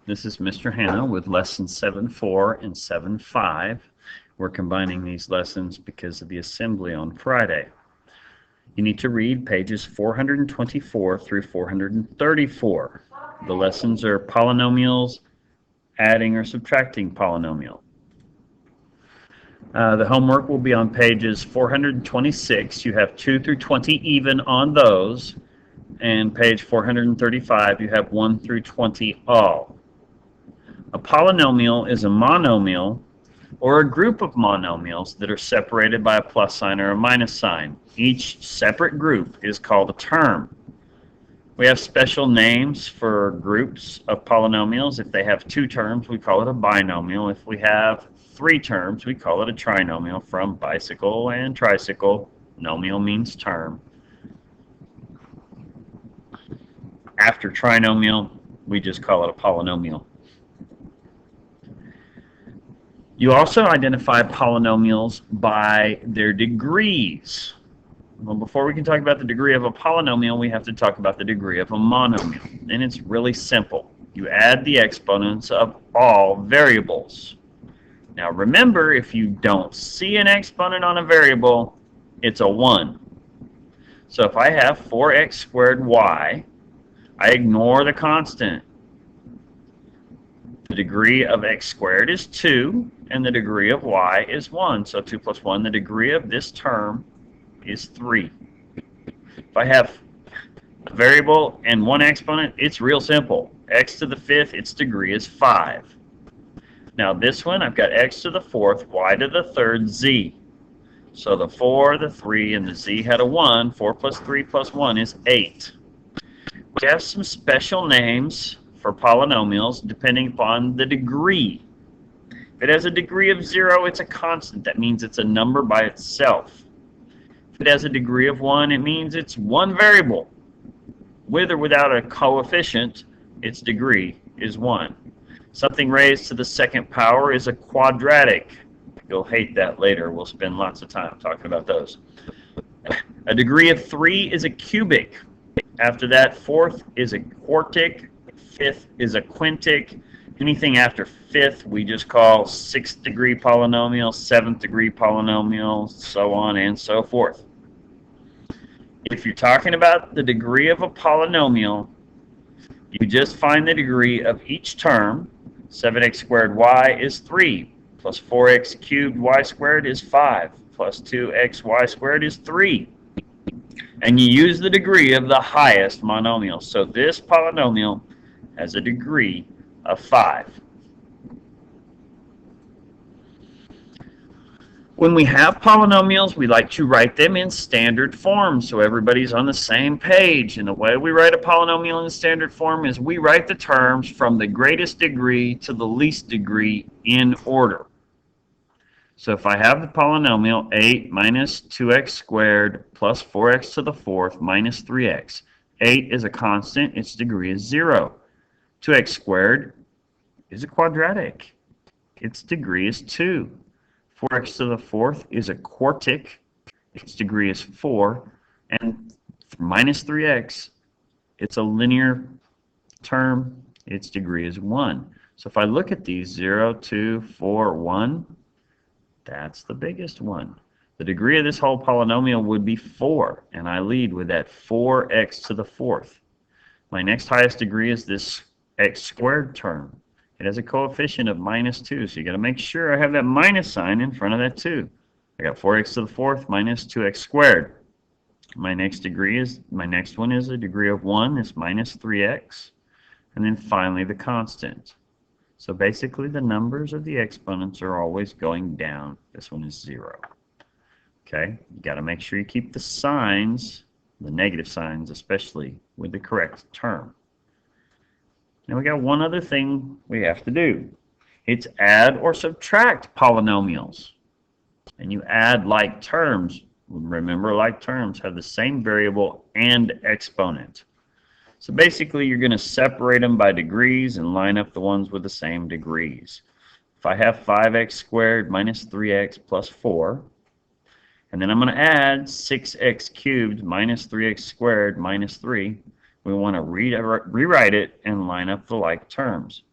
This is Mr. Hanna with Lesson 7.4 and 7.5. We're combining these lessons because of the assembly on Friday. You need to read pages 424 through 434. The lessons are polynomials, adding or subtracting polynomial. The homework will be on pages 426. You have 2 through 20 even on those. And page 435, you have 1 through 20 all. A polynomial is a monomial or a group of monomials that are separated by a plus sign or a minus sign. Each separate group is called a term. We have special names for groups of polynomials. If they have 2 terms, we call it a binomial. If we have 3 terms, we call it a trinomial. From bicycle and tricycle, nomial means term. After trinomial, we just call it a polynomial. You also identify polynomials by their degrees. Well, before we can talk about the degree of a polynomial, we have to talk about the degree of a monomial. And it's really simple. You add the exponents of all variables. Now remember, if you don't see an exponent on a variable, it's a 1. So if I have 4x squared y, I ignore the constant. The degree of x squared is 2, and the degree of y is 1. So 2 plus 1, the degree of this term is 3. If I have a variable and 1 exponent, it's real simple. X to the 5th, its degree is 5. Now this one, I've got x to the 4th, y to the 3rd, z. So the 4, the 3, and the z had a 1. 4 plus 3 plus 1 is 8. We have some special names for polynomials depending upon the degree. If it has a degree of 0, it's a constant. That means it's a number by itself. If it has a degree of 1, it means it's one variable. With or without a coefficient, its degree is 1. Something raised to the 2nd power is a quadratic. You'll hate that later. We'll spend lots of time talking about those. A degree of 3 is a cubic. After that, 4th is a quartic. 5th is a quintic. Anything after 5th we just call 6th degree polynomial, 7th degree polynomial, so on and so forth. If you're talking about the degree of a polynomial, you just find the degree of each term. 7x squared y is 3, plus 4x cubed y squared is 5, plus 2xy squared is 3. And you use the degree of the highest monomial. So this polynomial has a degree of 5. When we have polynomials, we like to write them in standard form so everybody's on the same page. And the way we write a polynomial in standard form is we write the terms from the greatest degree to the least degree in order. So if I have the polynomial 8 minus 2x squared plus 4x to the 4th minus 3x, 8 is a constant, its degree is 0. 2x squared is a quadratic, its degree is 2. 4x to the 4th is a quartic, its degree is 4. And minus 3x, it's a linear term, its degree is 1. So if I look at these, 0, 2, 4, 1, that's the biggest one. The degree of this whole polynomial would be 4, and I lead with that 4x to the 4th. My next highest degree is this x squared term. It has a coefficient of minus 2, so you got to make sure I have that minus sign in front of that 2. I got 4x to the 4th minus 2x squared. My next one is a degree of 1, it's minus 3x. And then finally the constant. So basically the numbers of the exponents are always going down. This one is 0. Okay, you got to make sure you keep the signs, the negative signs especially, with the correct term. Now we got one other thing we have to do. It's add or subtract polynomials. And you add like terms. Remember, like terms have the same variable and exponent. So basically you're going to separate them by degrees and line up the ones with the same degrees. If I have 5x squared minus 3x plus 4, and then I'm going to add 6x cubed minus 3x squared minus 3, we want to rewrite it and line up the like terms.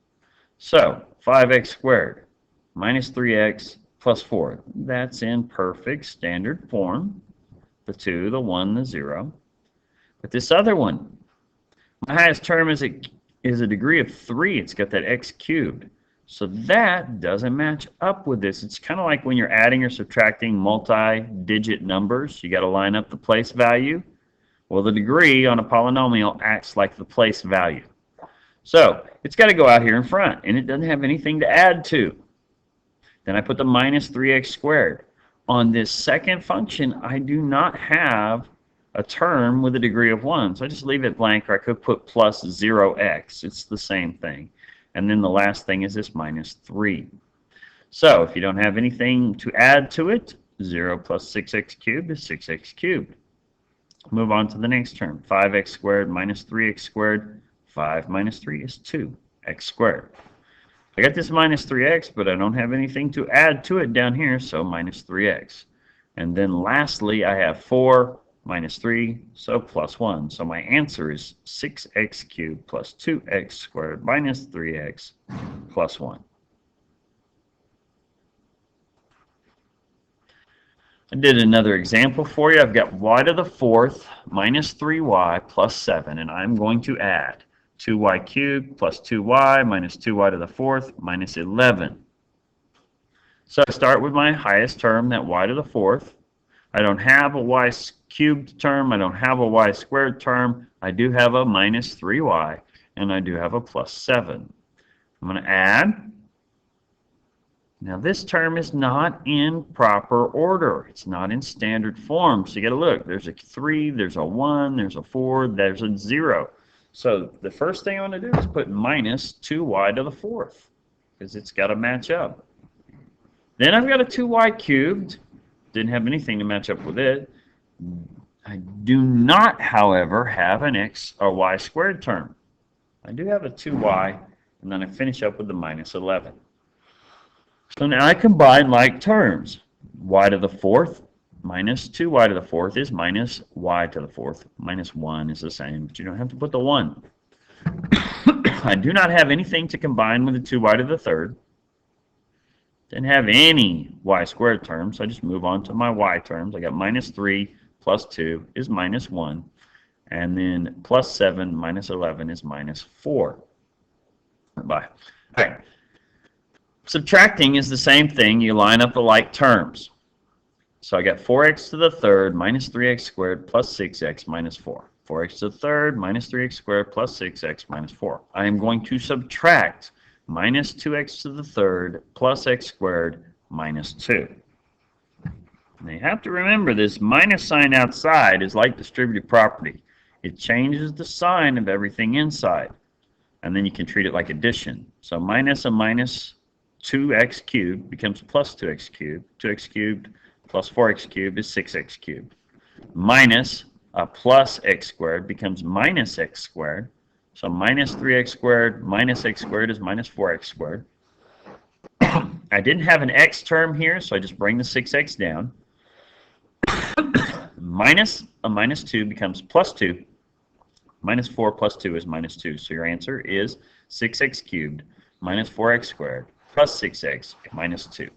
So 5x squared minus 3x plus 4. That's in perfect standard form. The 2, the 1, the 0. But this other one, my highest term is a degree of 3. It's got that x cubed. So that doesn't match up with this. It's kind of like when you're adding or subtracting multi-digit numbers. You got to line up the place value. Well, the degree on a polynomial acts like the place value. So it's got to go out here in front, and it doesn't have anything to add to. Then I put the minus 3x squared. On this second function, I do not have a term with a degree of 1, so I just leave it blank, or I could put plus 0x. It's the same thing. And then the last thing is this minus 3. So if you don't have anything to add to it, 0 plus 6x cubed is 6x cubed. Move on to the next term. 5x squared minus 3x squared. 5 minus 3 is 2x squared. I got this minus 3x, but I don't have anything to add to it down here, so minus 3x. And then lastly, I have 4 minus 3, so plus 1. So my answer is 6x cubed plus 2x squared minus 3x plus 1. I did another example for you. I've got y to the 4th minus 3y plus 7, and I'm going to add 2y cubed plus 2y minus 2y to the 4th minus 11. So I start with my highest term, that y to the 4th. I don't have a y cubed term. I don't have a y squared term. I do have a minus 3y, and I do have a plus 7. I'm going to add. Now this term is not in proper order. It's not in standard form. So you got to look. There's a 3, there's a 1, there's a 4, there's a 0. So the first thing I want to do is put minus 2y to the 4th because it's got to match up. Then I've got a 2y cubed. Didn't have anything to match up with it. I do not, however, have an x or y squared term. I do have a 2y, and then I finish up with the minus 11. So now I combine like terms. Y to the 4th minus 2y to the 4th is minus y to the 4th. Minus 1 is the same, but you don't have to put the 1. I do not have anything to combine with the 2y to the 3rd. Didn't have any y squared terms, so I just move on to my y terms. I got minus 3 plus 2 is minus 1. And then plus 7 minus 11 is minus 4. Bye. All right. Subtracting is the same thing. You line up the like terms. So I got 4x to the 3rd minus 3x squared plus 6x minus 4. 4x to the 3rd minus 3x squared plus 6x minus 4. I am going to subtract minus 2x to the 3rd plus x squared minus 2. Now you have to remember this minus sign outside is like distributive property. It changes the sign of everything inside. And then you can treat it like addition. So minus a minus 2x cubed becomes plus 2x cubed. 2x cubed plus 4x cubed is 6x cubed. Minus a plus x squared becomes minus x squared. So minus 3x squared minus x squared is minus 4x squared. I didn't have an x term here, so I just bring the 6x down. Minus a minus 2 becomes plus 2. Minus 4 plus 2 is minus 2. So your answer is 6x cubed minus 4x squared plus 6x minus 2.